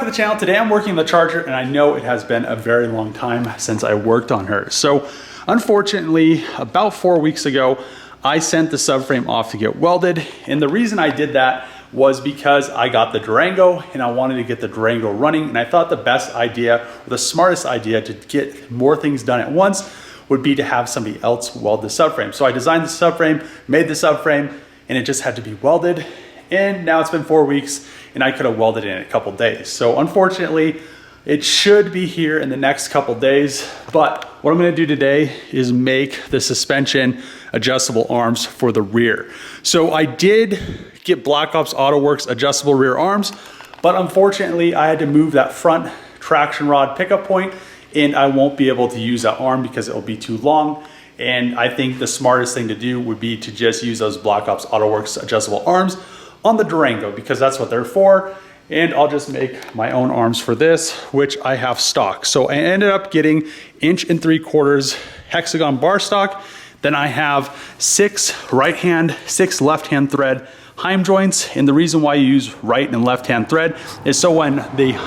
to the channel. Today I'm working on the Charger, and I know it has been a very long time since I worked on her. So unfortunately, about 4 weeks ago, I sent the subframe off to get welded. And the reason I did that was because I got the Durango and I wanted to get the Durango running. And I thought the best idea, or the smartest idea to get more things done at once would be to have somebody else weld the subframe. So I designed the subframe, made the subframe, and it just had to be welded. And now it's been 4 weeks and I could have welded it in a couple days. So unfortunately, it should be here in the next couple days. But what I'm gonna do today is make the suspension adjustable arms for the rear. So I did get Black Ops Auto Works adjustable rear arms, but unfortunately I had to move that front traction rod pickup point, and I won't be able to use that arm because it will be too long. And I think the smartest thing to do would be to just use those Black Ops Auto Works adjustable arms on the Durango, because that's what they're for. And I'll just make my own arms for this, which I have stock. So I ended up getting 1 3/4 hexagon bar stock. Then I have 6 right hand, 6 left hand thread heim joints. And the reason why you use right and left hand thread is so when the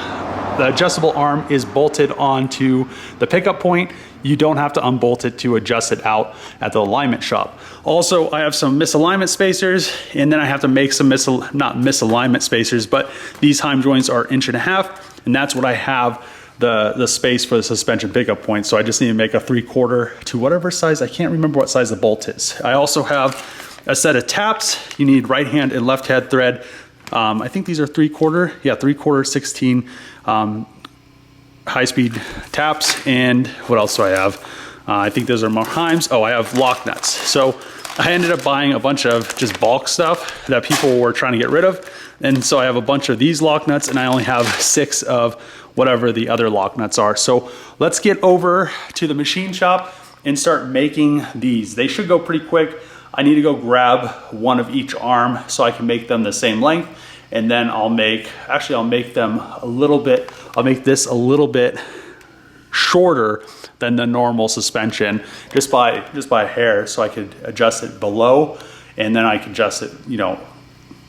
adjustable arm is bolted onto the pickup point, you don't have to unbolt it to adjust it out at the alignment shop. Also, I have some misalignment spacers, and then I have to make some not misalignment spacers, but these heim joints are 1.5 inches, and that's what I have the space for the suspension pickup point. So I just need to make a 3/4 to whatever size. I can't remember what size the bolt is. I also have a set of taps. You need right hand and left hand thread. I think these are 3/4, yeah, 3/4 16 high-speed taps. And what else do I have? I think those are more heims. Oh, I have lock nuts. So I ended up buying a bunch of just bulk stuff that people were trying to get rid of. And so I have a bunch of these lock nuts, and I only have 6 of whatever the other lock nuts are. So let's get over to the machine shop and start making these. They should go pretty quick. I need to go grab one of each arm so I can make them the same length. And then I'll make them a little bit, I'll make this a little bit shorter than the normal suspension, just by a hair, so I could adjust it below, and then I can adjust it, you know,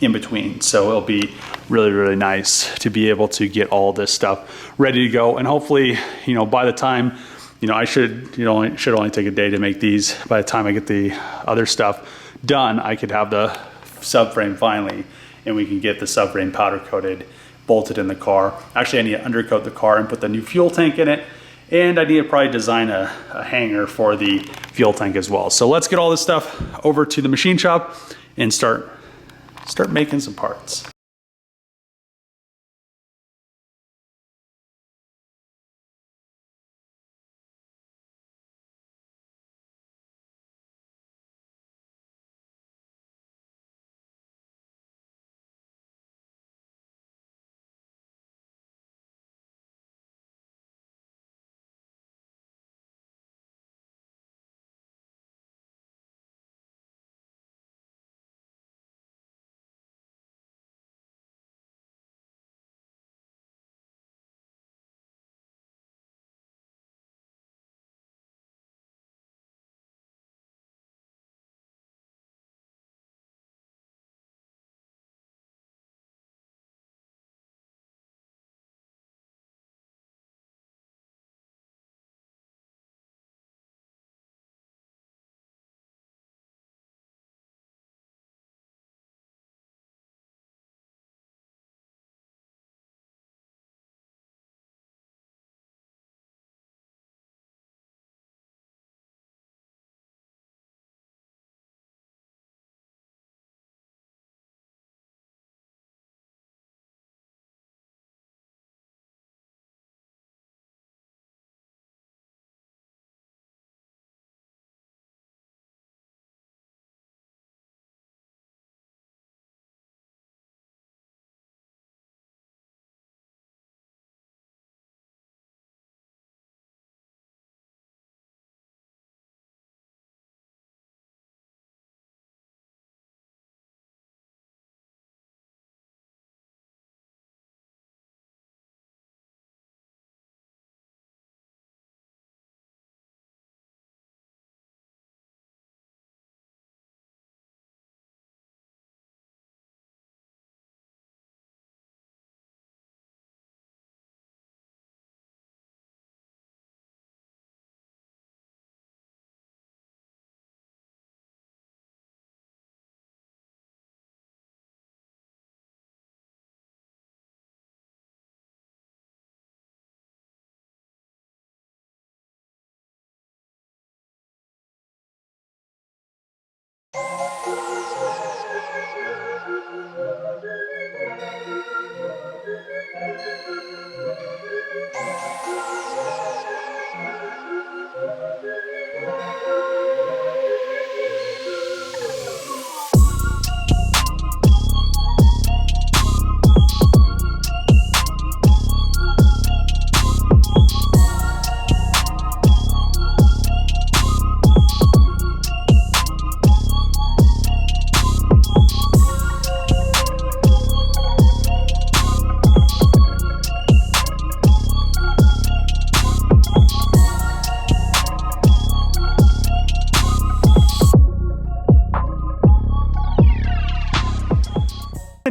in between. So it'll be really, really nice to be able to get all this stuff ready to go. And hopefully, you know, by the time, you know, it should only take a day to make these. By the time I get the other stuff done, I could have the subframe finally, and we can get the subframe powder coated, bolted in the car. Actually, I need to undercoat the car and put the new fuel tank in it. And I need to probably design a hanger for the fuel tank as well. So let's get all this stuff over to the machine shop and start making some parts.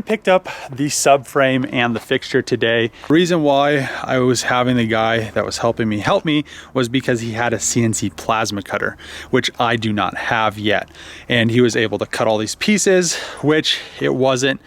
Picked up the subframe and the fixture today. The reason why I was having the guy that was helping me help me was because he had a CNC plasma cutter, which I do not have yet. And he was able to cut all these pieces, which it wasn't,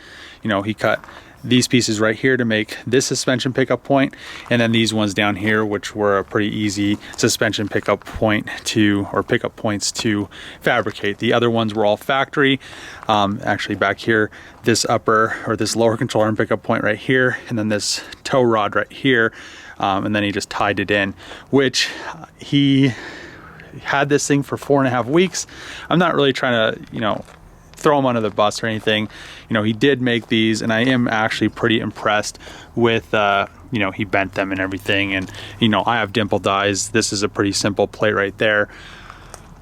you know, he cut these pieces right here to make this suspension pickup point, and then these ones down here, which were a pretty easy suspension pickup point to, or pickup points to fabricate. The other ones were all factory. Actually back here, this upper or this lower control arm pickup point right here, and then this tow rod right here, and then he just tied it in, which he had this thing for 4.5 weeks. I'm not really trying to, you know, throw him under the bus or anything. You know, he did make these, and I am actually pretty impressed with, you know, he bent them and everything. And, you know, I have dimple dies. This is a pretty simple plate right there.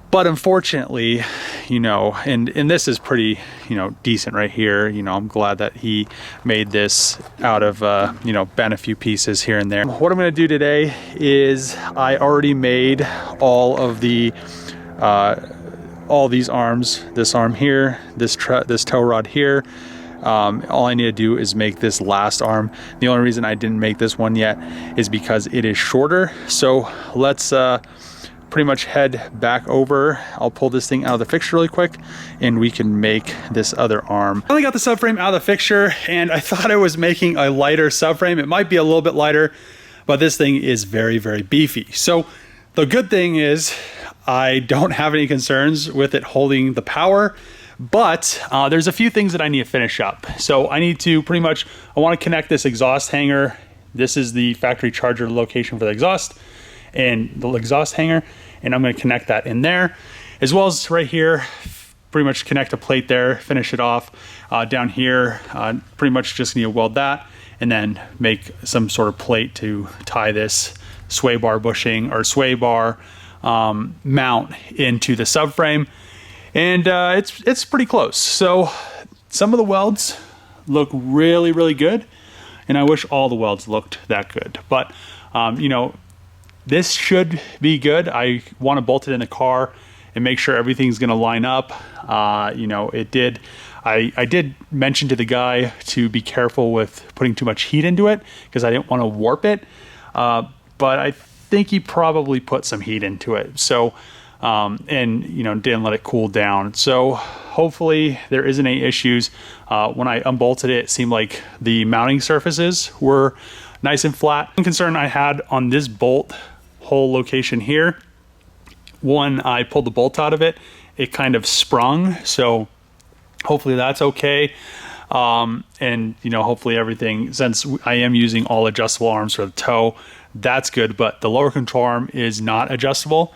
But unfortunately, you know, and this is pretty, you know, decent right here. You know, I'm glad that he made this out of, you know, bent a few pieces here and there. What I'm going to do today is I already made all of the, all these arms, this arm here, this tow rod here. All I need to do is make this last arm. The only reason I didn't make this one yet is because it is shorter. So let's pretty much head back over. I'll pull this thing out of the fixture really quick and we can make this other arm. I only got the subframe out of the fixture and I thought I was making a lighter subframe. It might be a little bit lighter, but this thing is very, very beefy. So the good thing is I don't have any concerns with it holding the power, but there's a few things that I need to finish up. So I need to pretty much, I want to connect this exhaust hanger. This is the factory charger location for the exhaust and the exhaust hanger, and I'm going to connect that in there, as well as right here, pretty much connect a plate there, finish it off. Down here, pretty much just need to weld that and then make some sort of plate to tie this sway bar bushing or sway bar mount into the subframe, and it's pretty close. So some of the welds look really, really good, and I wish all the welds looked that good, but you know, this should be good. I want to bolt it in the car and make sure everything's going to line up. You know, it did. I did mention to the guy to be careful with putting too much heat into it because I didn't want to warp it, but I think he probably put some heat into it. So, and you know, didn't let it cool down. So hopefully there isn't any issues. When I unbolted it, it seemed like the mounting surfaces were nice and flat. One concern I had on this bolt hole location here, when I pulled the bolt out of it, it kind of sprung. So hopefully that's okay. And you know, hopefully everything, since I am using all adjustable arms for the toe, that's good, but the lower control arm is not adjustable,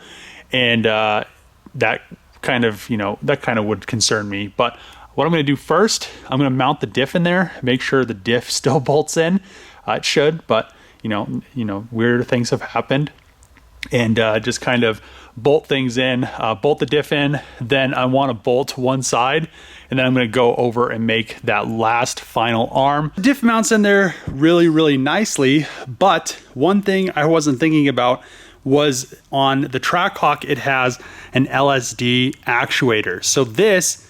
and that kind of, you know, that kind of would concern me. But what I'm going to do first, I'm going to mount the diff in there, make sure the diff still bolts in. It should, but you know, weird things have happened, and just kind of bolt things in, bolt the diff in. Then I want to bolt one side, and then I'm going to go over and make that last final arm. The diff mounts in there really, really nicely, but one thing I wasn't thinking about was on the Trackhawk, it has an LSD actuator. So this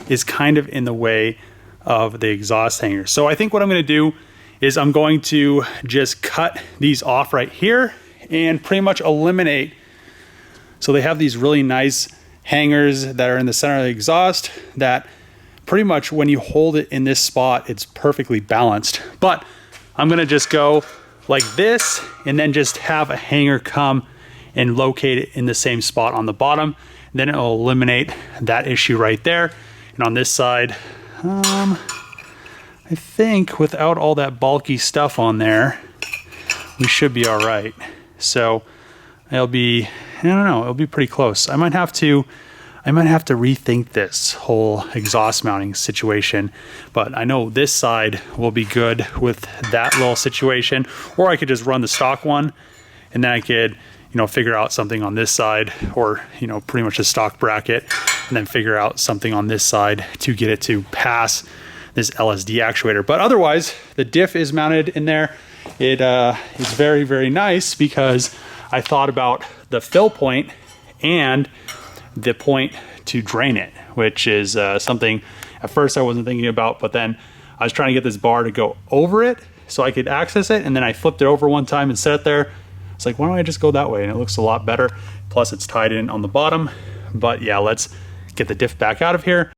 is kind of in the way of the exhaust hanger. So I think what I'm going to do is I'm going to just cut these off right here and pretty much eliminate. So they have these really nice hangers that are in the center of the exhaust that pretty much when you hold it in this spot, it's perfectly balanced. But I'm gonna just go like this and then just have a hanger come and locate it in the same spot on the bottom. Then it'll eliminate that issue right there. And on this side, I think without all that bulky stuff on there, we should be all right. So it'll be, I don't know, it'll be pretty close. I might have to rethink this whole exhaust mounting situation, but I know this side will be good with that little situation, or I could just run the stock one and then I could, you know, figure out something on this side, or, you know, pretty much a stock bracket, and then figure out something on this side to get it to pass this LSD actuator. But otherwise, the diff is mounted in there. It is very, very nice because I thought about the fill point and the point to drain it, which is something at first I wasn't thinking about, but then I was trying to get this bar to go over it so I could access it, and then I flipped it over one time and set it there. It's like, why don't I just go that way? And it looks a lot better. Plus it's tied in on the bottom. But yeah, let's get the diff back out of here.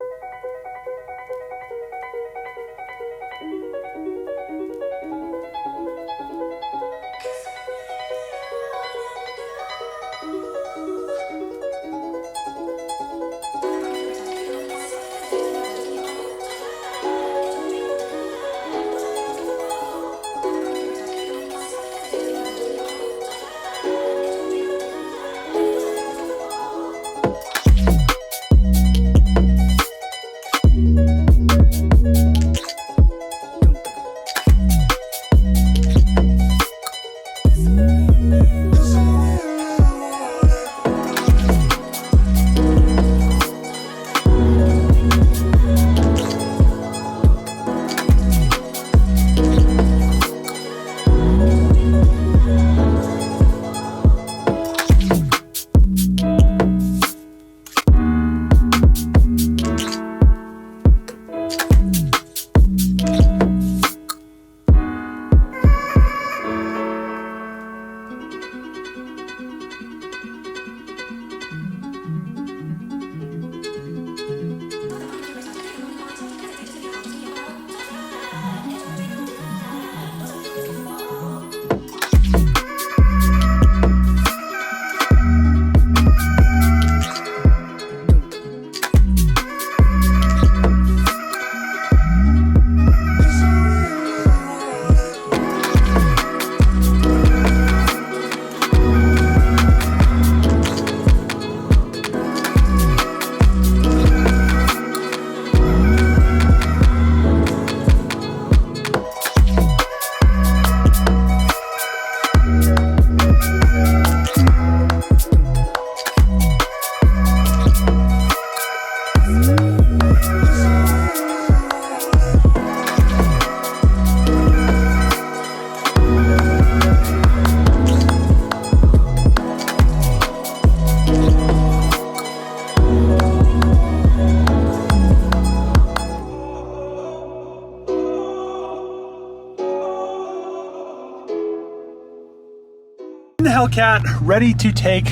The Hellcat ready to take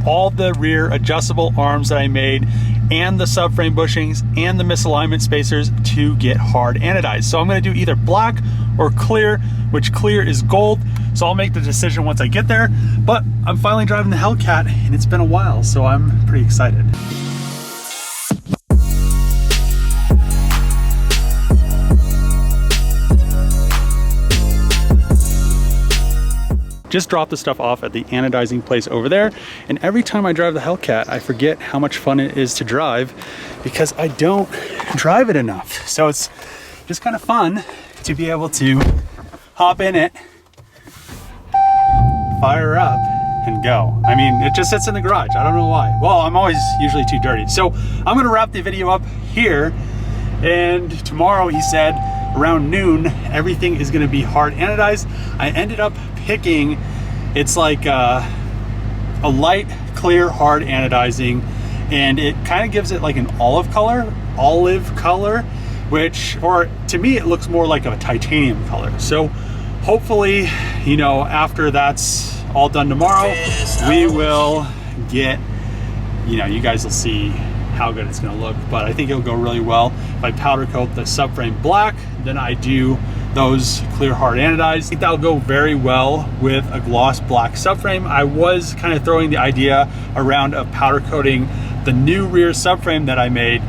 all the rear adjustable arms that I made and the subframe bushings and the misalignment spacers to get hard anodized. So I'm going to do either black or clear, which clear is gold. So I'll make the decision once I get there. But I'm finally driving the Hellcat and it's been a while, so I'm pretty excited. Just dropped the stuff off at the anodizing place over there, and every time I drive the Hellcat, I forget how much fun it is to drive because I don't drive it enough. So it's just kind of fun to be able to hop in it, fire up, and go. I mean, it just sits in the garage. I don't know why. Well, I'm always usually too dirty. So I'm gonna wrap the video up here, and tomorrow, he said, around noon, everything is gonna be hard anodized. I ended up picking, it's like a light clear hard anodizing, and it kind of gives it like an olive color, which, or to me, it looks more like a titanium color. So hopefully, you know, after that's all done tomorrow, we will get, you know, you guys will see how good it's gonna look, but I think it'll go really well. If I powder coat the subframe black, then I do those clear hard anodized. I think that'll go very well with a gloss black subframe. I was kind of throwing the idea around of powder coating the new rear subframe that I made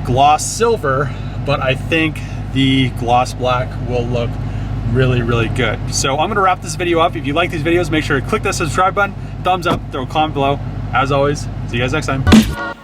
gloss silver, but I think the gloss black will look really, really good. So I'm gonna wrap this video up. If you like these videos, make sure to click that subscribe button, thumbs up, throw a comment below. As always, see you guys next time.